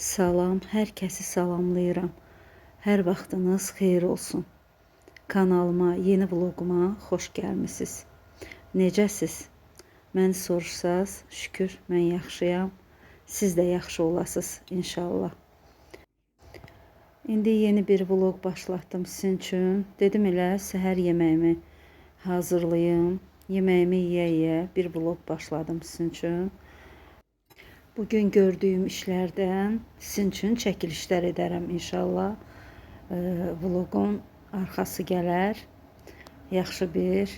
Salam, hər kəsi salamlayıram. Hər vaxtınız xeyir olsun. Kanalıma, yeni vloquma xoş gəlmisiniz. Necəsiz? Məni soruşsaz, şükür mən yaxşıyam. Siz də yaxşı olasınız inşallah. İndi yeni bir vloq başlatdım sizin üçün. Dedim elə səhər yeməyimi hazırlayım. Yeməyimi yeyə bir vloq başladım sizin üçün. Bugün gördüyüm işlərdən sizin üçün çəkilişlər edərəm inşallah. Vloqun arxası gələr. Yaxşı bir,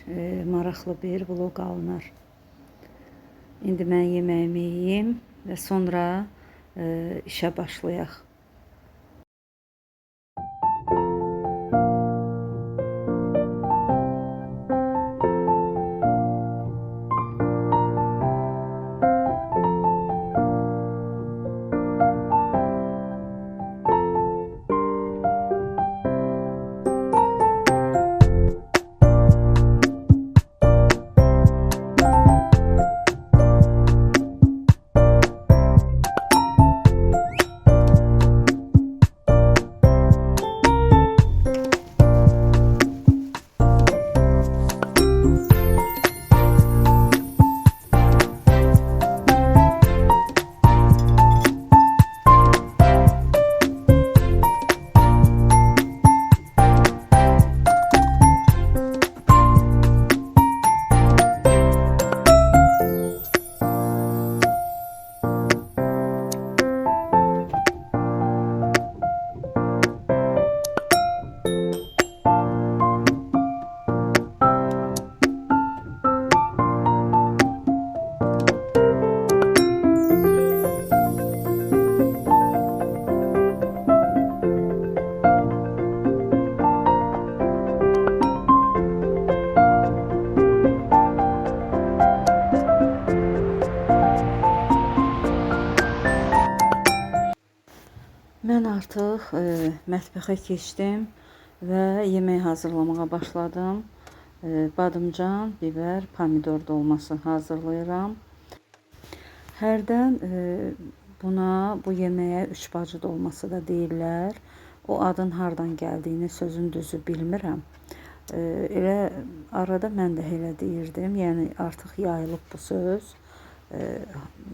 maraqlı bir vloq alınar. İndi mən yeməyimi yeyim və sonra işə başlayaq. Mən artıq mətbəxə keçdim və yemək hazırlamağa başladım. Badımcan, biber, pomidor dolması hazırlayıram. Hərdən bu yeməyə üç bacı dolması da deyirlər. O adın hardan gəldiyini sözün düzü bilmirəm. Elə arada mən də elə deyirdim. Yəni artıq yayılıb bu söz.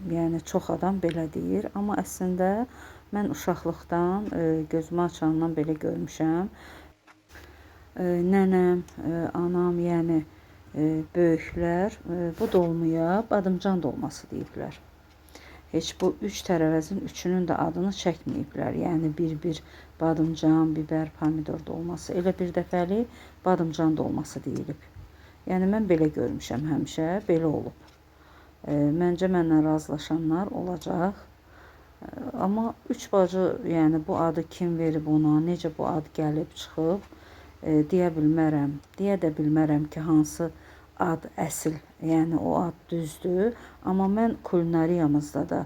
Yəni çox adam belə deyir, amma əslində mən uşaqlıqdan gözümü açandan belə görmüşəm. Nənəm, anam, yəni böyüklər bu dolmaya badımcan dolması deyiblər. Heç bu üç tərəvəzin üçünün də adını çəkməyiblər. Yəni bir badımcan, biber, pomidor dolması. Elə bir dəfəli badımcan dolması deyilib. Yəni mən belə görmüşəm həmişə, belə olub. Məncə mənlə razılaşanlar olacaq. Amma üç bacı, yəni bu adı kim verib ona, necə bu ad gəlib çıxıb deyə bilmərəm. Deyə də bilmərəm ki, hansı ad əsl, yəni o ad düzdür. Amma mən kulinariyamızda da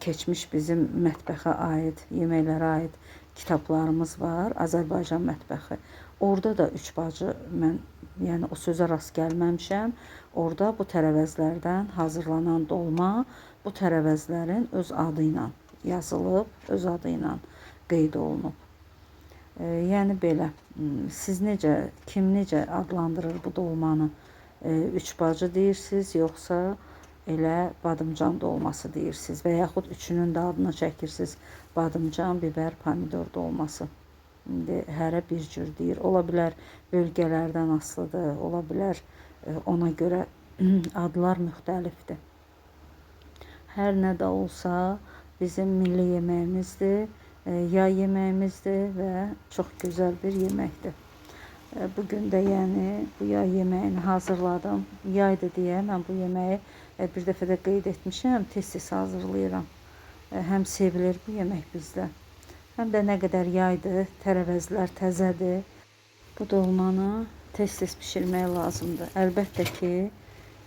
keçmiş bizim mətbəxə aid, yeməklərə aid kitablarımız var, Azərbaycan mətbəxi. Orada da üç bacı mən yəni o sözə rast gəlməmişəm. Orada bu tərəvəzlərdən hazırlanan dolma bu tərəvəzlərin öz adı ilə yazılıb, öz adı ilə qeyd olunub. Yəni belə, siz necə, kim necə adlandırır bu dolmanı? Üç bacı deyirsiniz, yoxsa elə badımcan dolması deyirsiniz və yaxud üçünün də adını çəkirsiniz, badımcan, biber, pomidor dolması. İndi hərə bir cür deyir. Ola bilər bölgələrdən asılıdır, ola bilər ona görə adlar müxtəlifdir. Hər nə də olsa bizim milli yeməyimizdir, yay yeməyimizdir və çox gözəl bir yeməkdir. Bugün də yəni bu yay yeməyini hazırladım. Yaydır deyə mən bu yeməyi bir dəfə də qeyd etmişəm, tez-tez hazırlayıram. Həm sevilir bu yemək bizdə, həm də nə qədər yaydır, tərəvəzlər təzədir. Bu dolmanı tez-tez bişirmək lazımdır. Əlbəttə ki,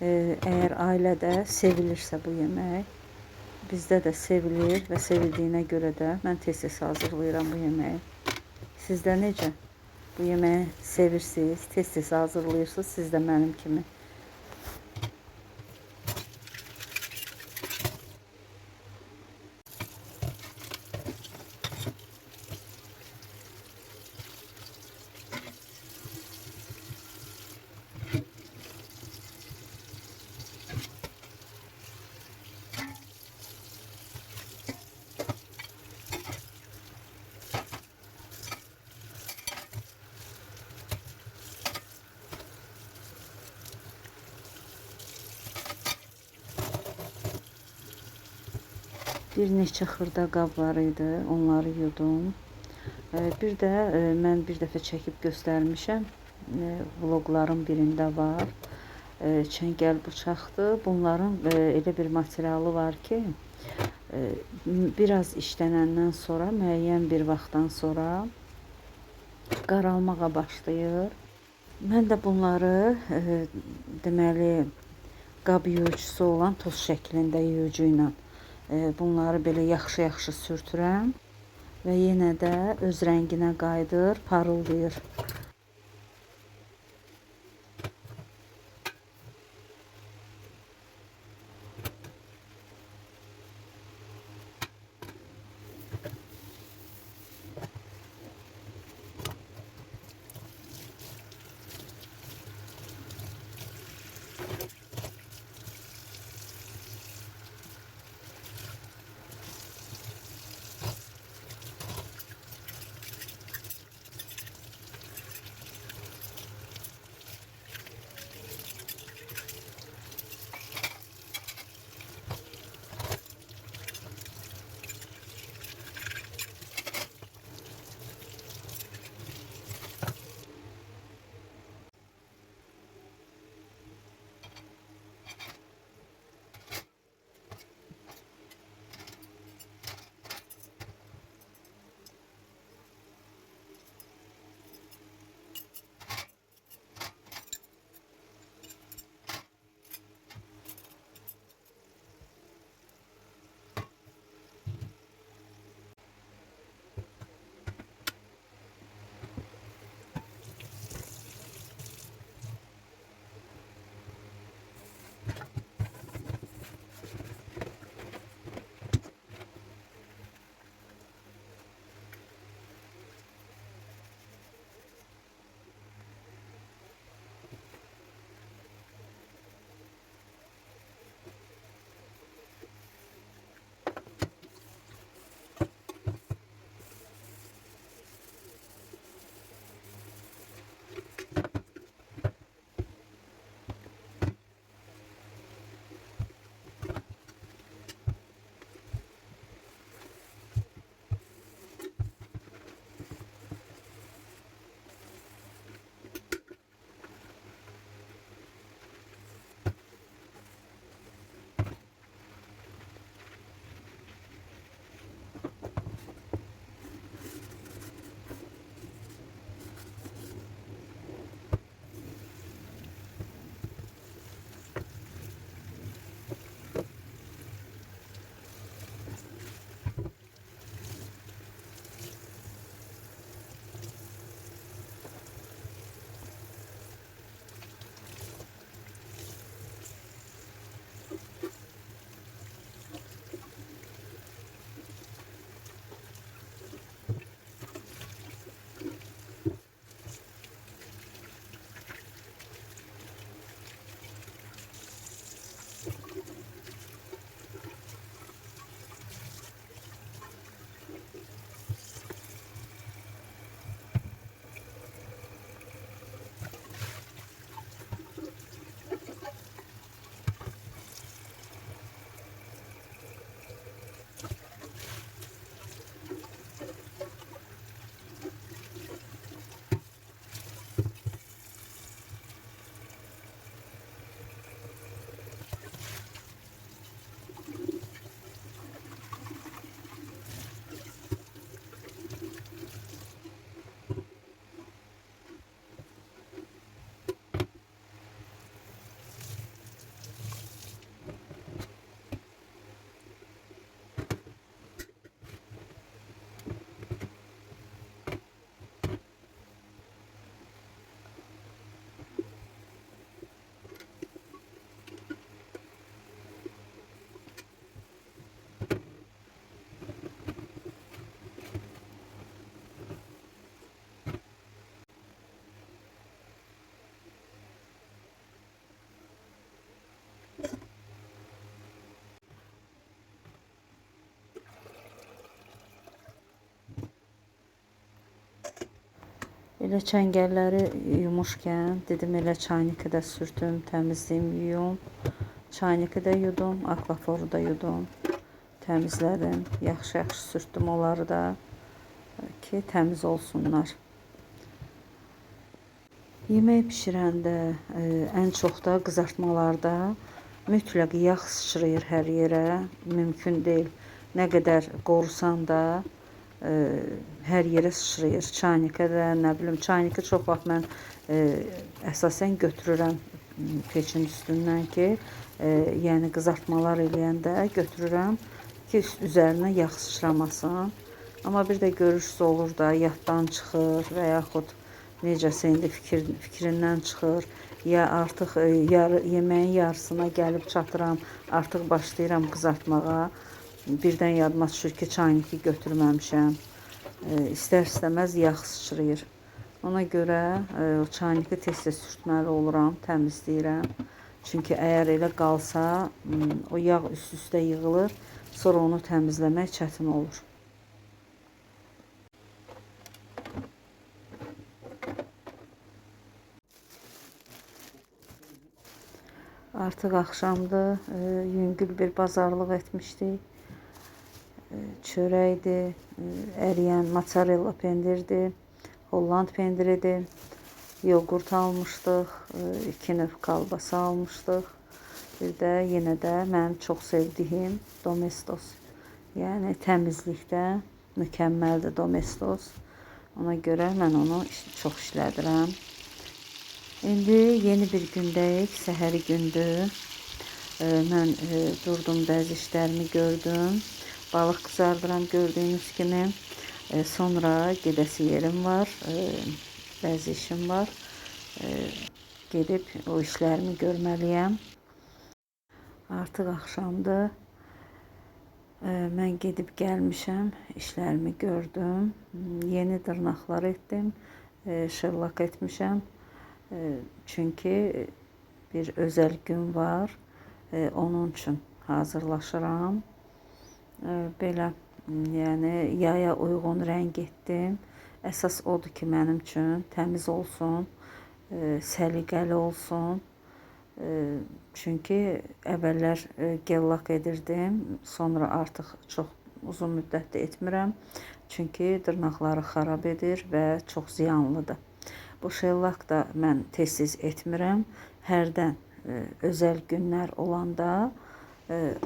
əgər ailədə sevilirsə bu yemək, bizdə də sevilir və sevildiyinə görə də mən tez-tez hazırlayıram bu yeməyi. Sizdə necə? Bu yeməyi sevirsiniz, tez-tez hazırlayırsınız, siz də mənim kimi. Bir neçə xırda qab var idi, onları yudum. Bir də mən bir dəfə çəkib göstərmişəm. Vloqların birində var. Çəngəl bıçaqdır. Bunların elə bir materialı var ki, biraz işlənəndən sonra, müəyyən bir vaxtdan sonra qaralmağa başlayır. Mən də bunları deməli qab yuyucusu olan toz şəklində yuyucu ilə bunları belə yaxşı-yaxşı sürtürəm və yenə də öz rənginə qayıdır, parıldayır. Elə çəngəlləri yumuşkən dedim elə çaynikə də sürtüm, təmizləyim, yuyum. Çaynikə də yudum, akvaforu da yudum. təmizlədim. Yaxşı-yaxşı sürtdüm onları da ki, təmiz olsunlar. Yemək bişirəndə ən çox da qızartmalarda mütləq yağ sıçrayır hər yerə. Mümkün deyil. Nə qədər qorusan da hər yerə sıçrayır. Çaynikə də, nə bilim, çayniki çox vaxt mən əsasən götürürəm peçin üstündən ki, yəni qızartmalar eləyəndə götürürəm ki, üzərinə yağ sıçramasın. Amma bir də görürsüz olur da yaddan çıxır və yaxud necəsə indi fikrindən çıxır. Ya artıq yeməyin yarısına gəlib çatıram, artıq başlayıram qızartmağa. Birdən yadıma düşür ki, çayniki götürməmişəm. İstər-istəməz yağ sıçrayır. Ona görə o çayniki tez-tez sürtməli oluram, təmizləyirəm. Çünki əgər elə qalsa, o yağ üst-üstə yığılır, sonra onu təmizləmək çətin olur. Artıq axşamdır, yüngül bir bazarlıq etmişdik. Çörəkdir, əriyən mozzarella pendirdir, Holland pendiridir, yoğurt almışdıq, 2 növ kalbasa almışdıq. Bir də yenə də mənim çox sevdiyim Domestos. Yəni təmizlikdə mükəmməldir Domestos. Ona görə mən onu çox işlədirəm. İndi yeni bir gündəyik, səhəri gündür. Mən durdum, bəzi işlərimi gördüm. Balıq qızardıram gördüyünüz kimi. Sonra gedəsi yerim var, bəzi işim var. Gedib o işlərimi görməliyəm. Artıq axşamdır. Mən gedib gəlmişəm, işlərimi gördüm. Yeni dırnaqlar etdim, şırlaq etmişəm. Çünki bir özəl gün var, onun üçün hazırlaşıram. Belə, yəni yaya uyğun rəng etdim. Əsas odur ki, mənim üçün təmiz olsun, səliqəli olsun. Çünki əvvəllər gellak edirdim, sonra artıq çox uzun müddətdə etmirəm. Çünki dırnaqları xarab edir və çox ziyanlıdır. Bu şellak da mən tez-tez etmirəm. Hərdən özəl günlər olanda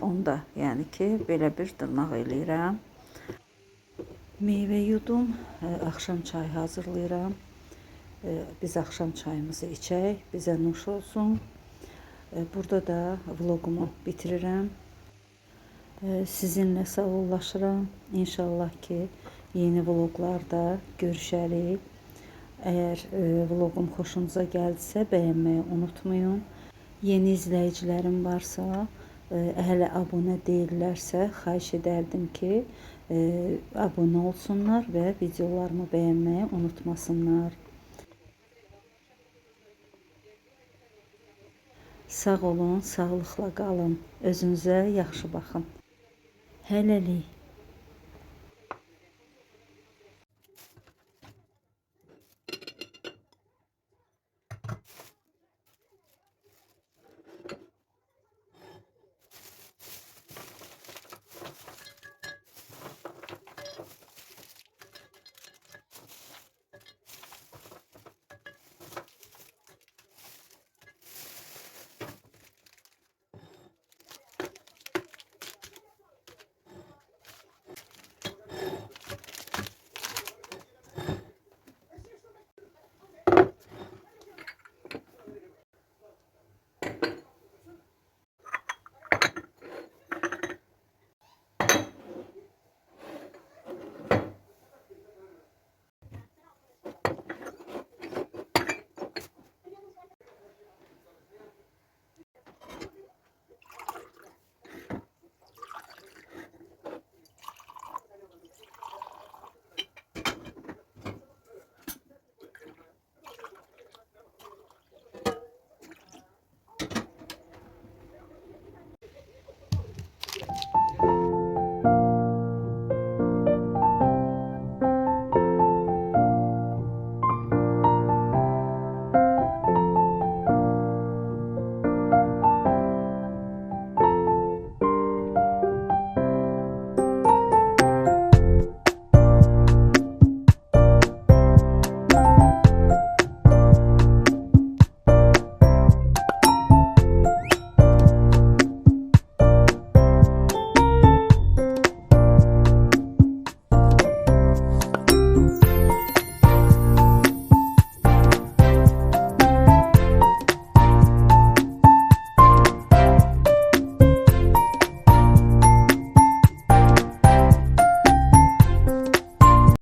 onda, yəni ki, belə bir dırnaq eləyirəm. Meyvə yudum, axşam çayı hazırlayıram. Biz axşam çayımızı içək, bizə nuş olsun. Burada da vlogumu bitirirəm. Sizinlə sağollaşıram. İnşallah ki, yeni vloglarda görüşərik. Əgər vlogum xoşunuza gəldisə, bəyənməyi unutmayın. Yeni izləyicilərim varsa, hələ abunə deyillərsə, xahiş edərdim ki, abunə olsunlar və videolarımı bəyənməyi unutmasınlar. Sağ olun, sağlıqla qalın. Özünüzə yaxşı baxın. Hələlik.